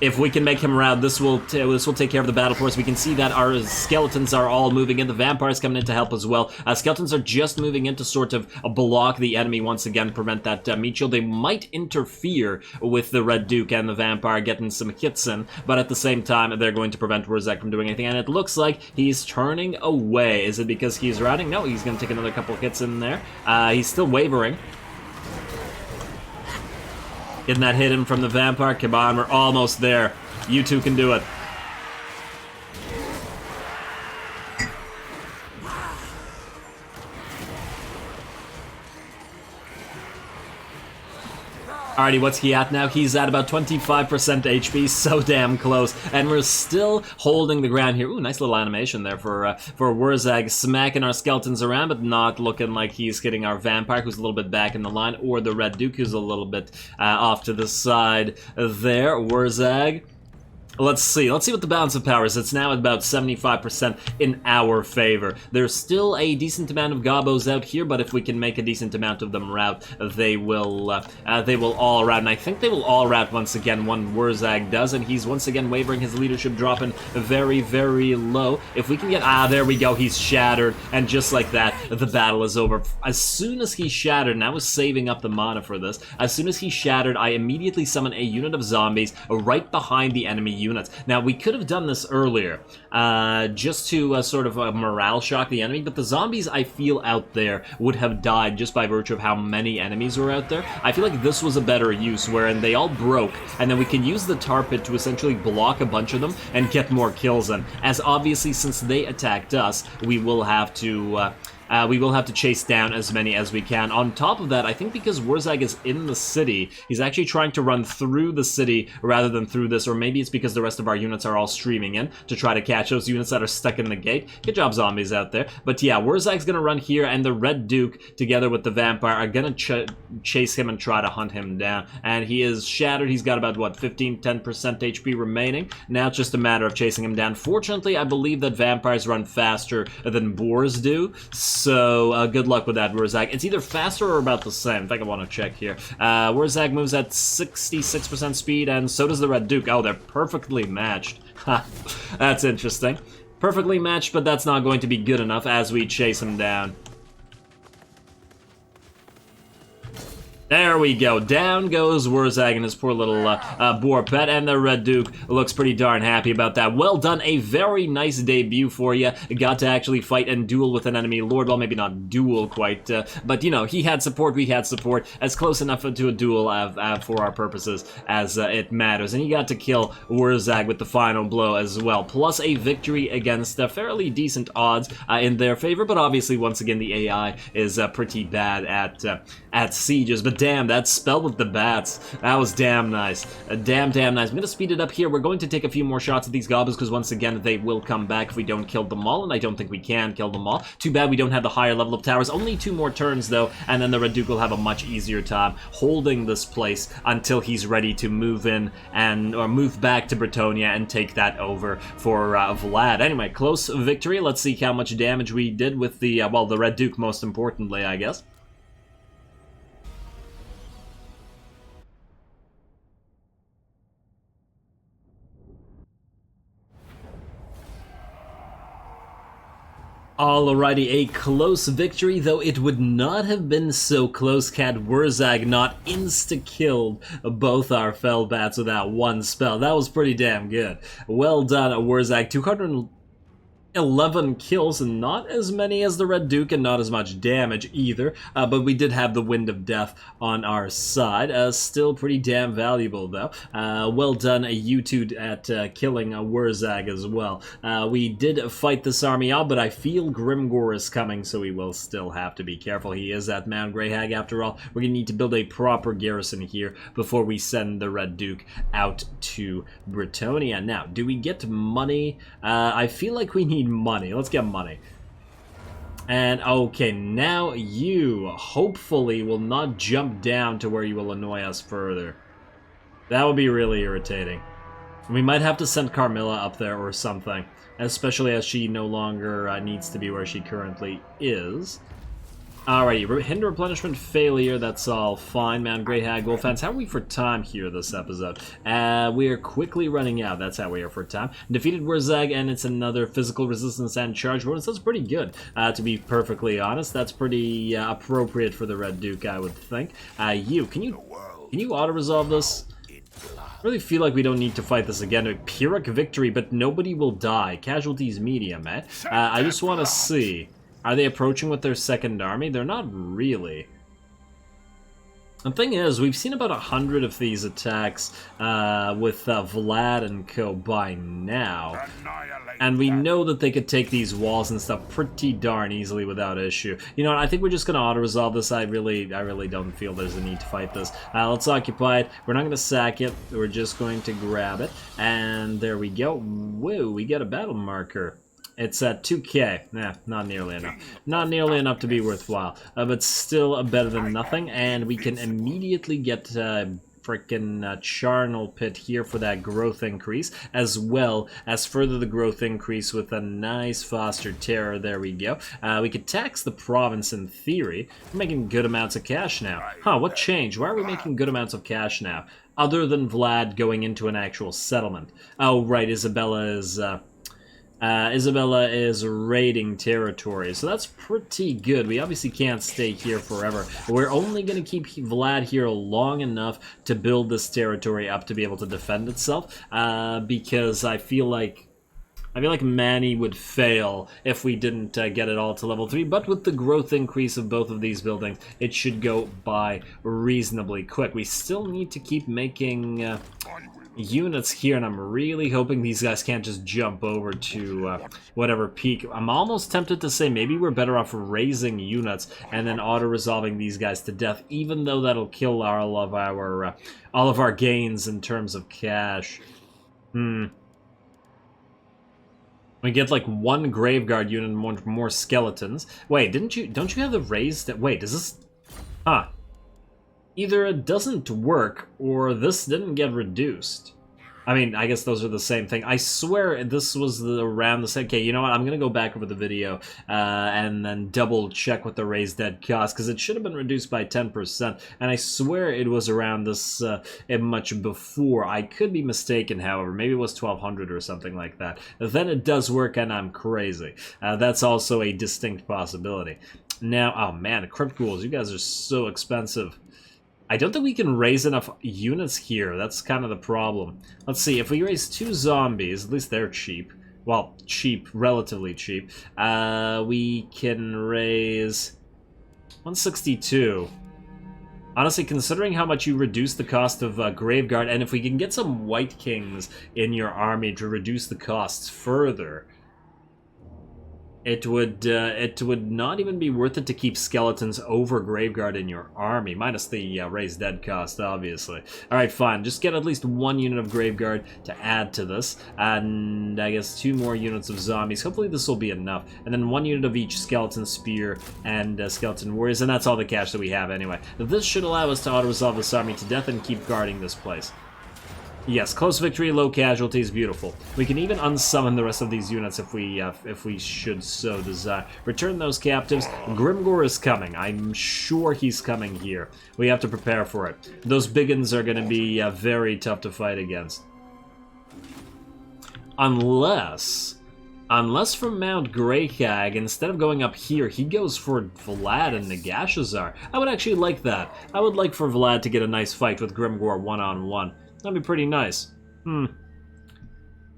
If we can make him rout, this will take care of the battle for us. We can see that our skeletons are all moving in. The vampires coming in to help as well. Skeletons are just moving in to sort of block the enemy once again, prevent that meat shield. They might interfere with the Red Duke and the vampire getting some hits in, but at the same time, they're going to prevent Wurzag from doing anything. And it looks like he's turning away. Is it because he's routing? No, he's going to take another couple hits in there. He's still wavering. Getting that hit in from the vampire. Come on, we're almost there. You two can do it. Alrighty, what's he at now? He's at about 25% HP, so damn close. And we're still holding the ground here. Ooh, nice little animation there for Wurzag, smacking our skeletons around, but not looking like he's hitting our vampire, who's a little bit back in the line, or the Red Duke, who's a little bit off to the side there. Wurzag. Let's see what the balance of power is. It's now at about 75% in our favor. There's still a decent amount of gobos out here, but if we can make a decent amount of them rout, they will all rout. And I think they will all rout once again when Wurzag does, and he's once again wavering, his leadership dropping very, very low. If we can get... there we go, he's shattered, and just like that, the battle is over. As soon as he shattered, and I was saving up the mana for this, as soon as he shattered, I immediately summoned a unit of zombies right behind the enemy units. Now, we could have done this earlier, just to sort of morale shock the enemy, but the zombies I feel out there would have died just by virtue of how many enemies were out there. I feel like this was a better use, wherein they all broke, and then we can use the tar pit to essentially block a bunch of them and get more kills in. As obviously, since they attacked us, we will have to we will have to chase down as many as we can. On top of that, I think because Wurzag is in the city, he's actually trying to run through the city rather than through this, or maybe it's because the rest of our units are all streaming in to try to catch those units that are stuck in the gate. Good job, zombies out there. But yeah, Wurzag's gonna run here, and the Red Duke, together with the Vampire, are gonna chase him and try to hunt him down. And he is shattered. He's got about, what, 10% HP remaining. Now it's just a matter of chasing him down. Fortunately, I believe that vampires run faster than boars do, so good luck with that, Wurzag. It's either faster or about the same. In fact, I want to check here. Wurzag moves at 66% speed, and so does the Red Duke. Oh, they're perfectly matched. Ha, that's interesting. Perfectly matched, but that's not going to be good enough as we chase him down. There we go. Down goes Wurzag and his poor little boar pet, and the Red Duke looks pretty darn happy about that. Well done. A very nice debut for you. Got to actually fight and duel with an enemy lord. Well, maybe not duel quite, but, you know, he had support, we had support. As close enough to a duel for our purposes as it matters. And he got to kill Wurzag with the final blow as well. Plus a victory against fairly decent odds in their favor, but obviously, once again, the AI is pretty bad at sieges. But damn, that spell with the bats, that was damn nice. Damn nice. I'm gonna speed it up here. We're going to take a few more shots at these goblins because once again, they will come back if we don't kill them all, and I don't think we can kill them all. Too bad we don't have the higher level of towers. Only 2 more turns though, and then the Red Duke will have a much easier time holding this place until he's ready to move in or move back to Bretonnia and take that over for Vlad. Anyway, close victory. Let's see how much damage we did with the, well, the Red Duke most importantly, I guess. Alrighty, a close victory, though it would not have been so close had Wurzag not insta-killed both our fell bats with that one spell. That was pretty damn good. Well done, Wurzag. 211 kills, and not as many as the Red Duke, and not as much damage either, but we did have the Wind of Death on our side. Still pretty damn valuable though. Well done, you two, at killing Wurzag as well. We did fight this army out, but I feel Grimgor is coming, so we will still have to be careful. He is at Mount Gray Hag after all. We're gonna need to build a proper garrison here before we send the Red Duke out to Bretonnia. Now, do we get money? I feel like we need money. Let's get money. And okay, now you hopefully will not jump down to where you will annoy us further. That would be really irritating. We might have to send Carmilla up there or something, especially as she no longer needs to be where she currently is. Alrighty, hinder replenishment failure, that's all fine. Mount Gray Hag, Wolfhands. How are we for time here this episode? We are quickly running out, that's how we are for time. Defeated Wurzag, and it's another physical resistance and charge bonus. That's pretty good, to be perfectly honest. That's pretty appropriate for the Red Duke, I would think. Can you auto-resolve this? I really feel like we don't need to fight this again. A Pyrrhic victory, but nobody will die. Casualties medium, eh? I just want to see. Are they approaching with their second army? They're not really. The thing is, we've seen about 100 of these attacks with Vlad and co by now. And we know that they could take these walls and stuff pretty darn easily without issue. You know what, I think we're just going to auto-resolve this. I really don't feel there's a need to fight this. Let's occupy it. We're not going to sack it. We're just going to grab it. And there we go. Whoa, we get a battle marker. It's at 2k. Nah, not nearly enough. Not nearly enough to be worthwhile. But still better than nothing. And we can immediately get frickin' charnel pit here for that growth increase, as well as further the growth increase with a nice foster terror. There we go. We could tax the province in theory. We're making good amounts of cash now. Huh, what changed? Why are we making good amounts of cash now? Other than Vlad going into an actual settlement. Oh, right, Isabella is raiding territory, so that's pretty good. We obviously can't stay here forever. We're only going to keep Vlad here long enough to build this territory up to be able to defend itself, because I feel like I feel like Manny would fail if we didn't get it all to level 3, but with the growth increase of both of these buildings, it should go by reasonably quick. We still need to keep making units here, and I'm really hoping these guys can't just jump over to whatever peak. I'm almost tempted to say maybe we're better off raising units and then auto-resolving these guys to death, even though that'll kill all of our gains in terms of cash. We get like one Graveguard unit and more skeletons. Wait, don't you have the raised... Wait, does this... Huh. Either it doesn't work, or this didn't get reduced. I mean, I guess those are the same thing. I swear this was around the same... Okay, you know what? I'm going to go back over the video and then double check what the raised dead cost, because it should have been reduced by 10%, and I swear it was around this much before. I could be mistaken, however. Maybe it was 1200 or something like that. Then it does work, and I'm crazy. That's also a distinct possibility. Now, oh man, Crypt Ghouls, you guys are so expensive. I don't think we can raise enough units here. That's kind of the problem. Let's see, if we raise 2 zombies, at least they're cheap. Well, cheap, relatively cheap. We can raise 162. Honestly, considering how much you reduce the cost of Graveguard, and if we can get some White Kings in your army to reduce the costs further, it would not even be worth it to keep skeletons over Graveguard in your army, minus the raised dead cost, obviously. Alright, fine. Just get at least 1 unit of Graveguard to add to this, and I guess 2 more units of zombies. Hopefully this will be enough. And then 1 unit of each skeleton spear and skeleton warriors, and that's all the cash that we have anyway. This should allow us to auto-resolve this army to death and keep guarding this place. Yes, close victory, low casualties, beautiful. We can even unsummon the rest of these units if we should so desire. Return those captives. Grimgor is coming. I'm sure he's coming here. We have to prepare for it. Those biggins are going to be very tough to fight against. Unless from Mount Gray Hag, instead of going up here, he goes for Vlad and Nagashazar. I would actually like that. I would like for Vlad to get a nice fight with Grimgor one-on-one. That'd be pretty nice. Well,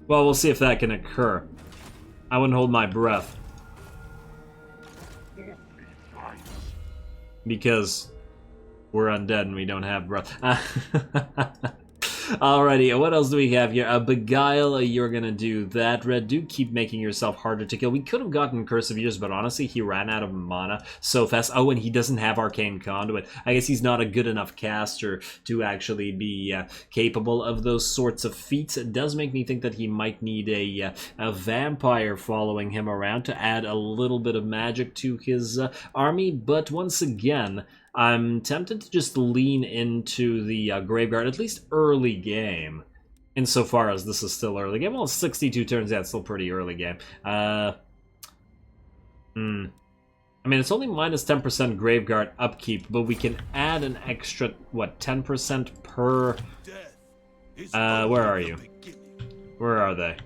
we'll see if that can occur. I wouldn't hold my breath. Because we're undead and we don't have breath. Alrighty, what else do we have here? Beguile, you're gonna do that. Red, do keep making yourself harder to kill. We could have gotten Curse of Years, but honestly, he ran out of mana so fast. Oh, and he doesn't have Arcane Conduit. I guess he's not a good enough caster to actually be capable of those sorts of feats. It does make me think that he might need a vampire following him around to add a little bit of magic to his army, but once again, I'm tempted to just lean into the Graveguard, at least early game, insofar as this is still early game. Well, it's 62 turns, yeah, it's still pretty early game. I mean, it's only minus 10% Graveguard upkeep, but we can add an extra, what, 10% per... where are you? Where are they?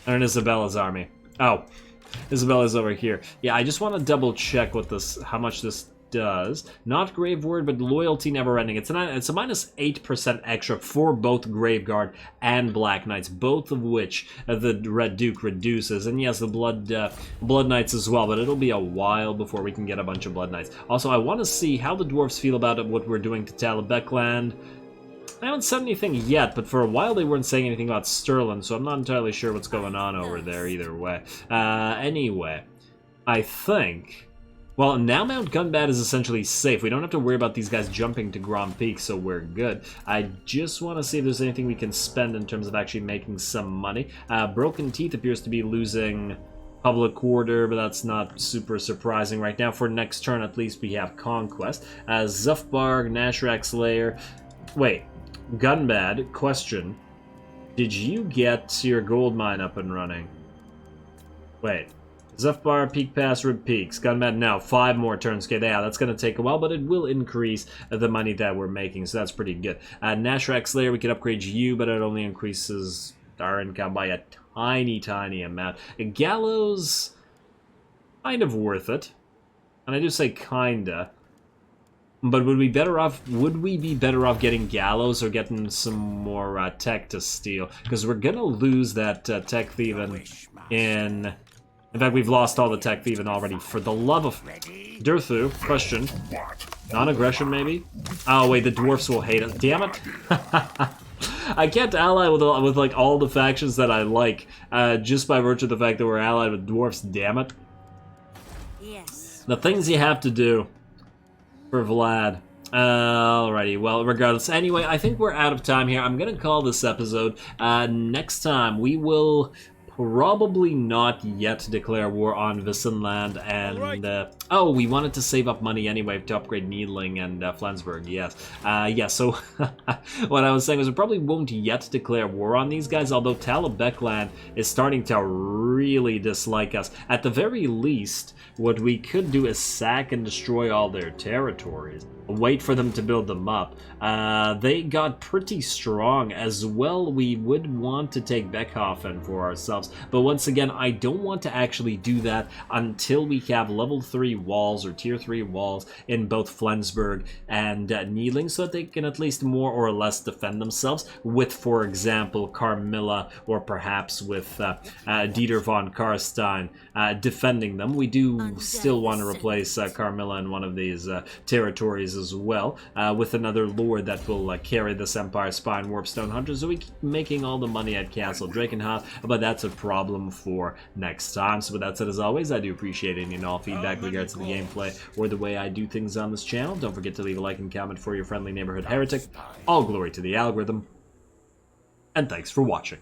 They're in Isabella's army. Oh, Isabella's over here. Yeah, I just want to double check what this, how much this does. Not Grave Word, but Loyalty Never Ending. It's a minus 8% extra for both Graveguard and Black Knights, both of which the Red Duke reduces. And yes, the Blood Knights as well, but it'll be a while before we can get a bunch of Blood Knights. Also, I want to see how the dwarves feel about what we're doing to Talabecland. I haven't said anything yet, but for a while they weren't saying anything about Stirland, so I'm not entirely sure what's going on over there either way. Anyway, I think... Well, now Mount Gunbad is essentially safe. We don't have to worry about these guys jumping to Grand Peak, so we're good. I just want to see if there's anything we can spend in terms of actually making some money. Broken Teeth appears to be losing Public Order, but that's not super surprising right now. For next turn, at least, we have Conquest. Zufbarg, Nashrak's Lair. Wait, Gunbad, question. Did you get your gold mine up and running? Wait. Zufbar, Peak Pass, Rib Peaks. Gunbad, no. 5 more turns. Okay, yeah, that's going to take a while, but it will increase the money that we're making, so that's pretty good. Nashrak Slayer, we could upgrade you, but it only increases our income by a tiny amount. Gallows, kind of worth it. And I do say kinda. But would we be better off getting gallows or getting some more tech to steal? Because we're gonna lose that tech thieving in... In fact, we've lost all the tech thieving already. For the love of... Durthu, question. Non-aggression, maybe? Oh, wait, the dwarfs will hate us. Damn it. I can't ally with like, all the factions that I like, just by virtue of the fact that we're allied with dwarfs. Damn it. Yes. The things you have to do for Vlad. Alrighty, well, regardless. Anyway, I think we're out of time here. I'm gonna call this episode. Next time, we will... probably not yet declare war on Wissenland, and oh, we wanted to save up money anyway to upgrade Needling and Flensburg, yes. Yeah, so what I was saying was we probably won't yet declare war on these guys, although Talabekland is starting to really dislike us. At the very least, what we could do is sack and destroy all their territories. Wait for them to build them up. They got pretty strong as well. We would want to take Beckhofen for ourselves, but once again, I don't want to actually do that until we have level 3 walls or tier 3 walls in both Flensburg and Needling, so that they can at least more or less defend themselves with, for example, Carmilla, or perhaps with Dieter von Carstein defending them. We do still want to replace Carmilla in one of these territories as well, with another lord that will carry this Empire Spine Warpstone Hunter, so we keep making all the money at Castle Drakenhof, but that's a problem for next time. So with that said, as always, I do appreciate any and all feedback regards to the gameplay or the way I do things on this channel. Don't forget to leave a like and comment for your friendly neighborhood heretic. All glory to the algorithm, and thanks for watching.